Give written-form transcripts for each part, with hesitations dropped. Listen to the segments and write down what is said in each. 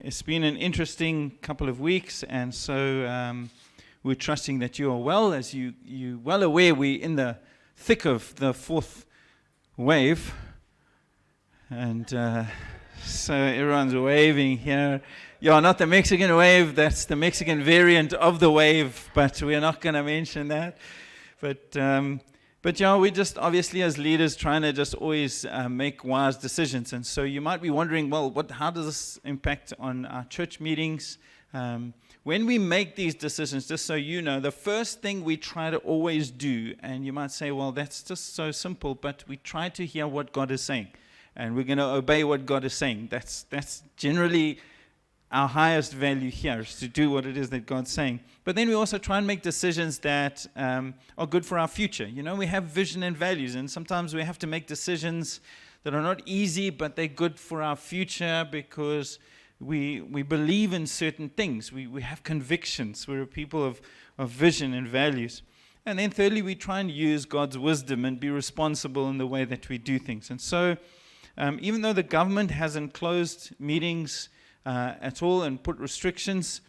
It's been an interesting couple of weeks, and so we're trusting that you are well. As you're well aware, we're in the thick of the fourth wave, and so everyone's waving here. Yeah, not the Mexican wave, that's the Mexican variant of the wave, but we're not going to mention that. But yeah, we just obviously as leaders trying to just always make wise decisions. And so you might be wondering, well, how does this impact on our church meetings? When we make these decisions, just so you know, the first thing we try to always do, and you might say, well, that's just so simple, but we try to hear what God is saying. And we're going to obey what God is saying. That's generally our highest value here, is to do what it is that God's saying. But then we also try and make decisions that are good for our future. You know, we have vision and values, and sometimes we have to make decisions that are not easy, but they're good for our future because we believe in certain things. We have convictions. We're a people of vision and values. And then thirdly, we try and use God's wisdom and be responsible in the way that we do things. And so even though the government hasn't closed meetings at all and put restrictions,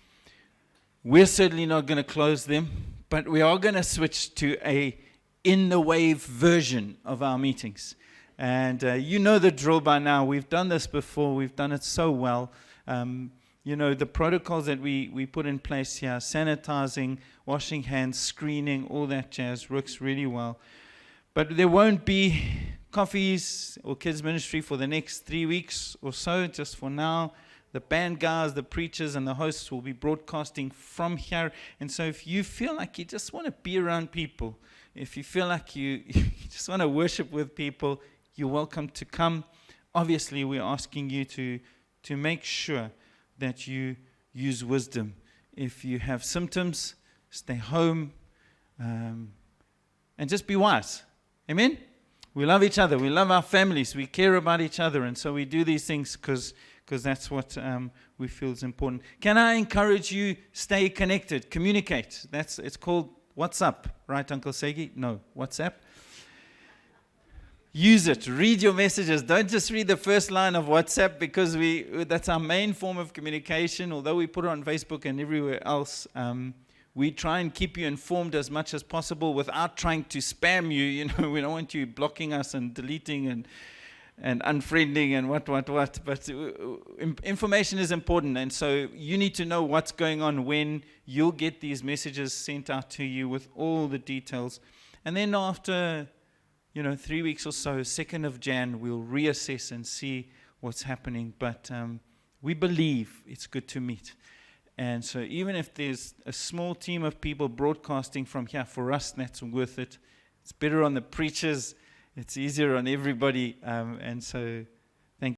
we're certainly not going to close them, but we are going to switch to a in-the-wave version of our meetings. And you know the drill by now. We've done this before. We've done it so well. You know, the protocols that we put in place here, sanitizing, washing hands, screening, all that jazz works really well. But there won't be coffees or kids ministry for the next 3 weeks or so, just for now. The band guys, the preachers, and the hosts will be broadcasting from here. And so if you feel like you just want to be around people, if you feel like you just want to worship with people, you're welcome to come. Obviously, we're asking you to make sure that you use wisdom. If you have symptoms, stay home, and just be wise. Amen? We love each other. We love our families. We care about each other. And so we do these things because that's what we feel is important. Can I encourage you, stay connected, communicate. It's called WhatsApp, right, Uncle Segi? No, WhatsApp. Use it. Read your messages. Don't just read the first line of WhatsApp, because that's our main form of communication. Although we put it on Facebook and everywhere else, we try and keep you informed as much as possible without trying to spam you. You know, we don't want you blocking us and deleting and unfriending and what. But information is important, and so you need to know what's going on when. You'll get these messages sent out to you with all the details. And then after 3 weeks or so, 2nd of Jan, we'll reassess and see what's happening. But we believe it's good to meet. And so even if there's a small team of people broadcasting from here, for us, that's worth it. It's better on the preachers. It's easier on everybody. And so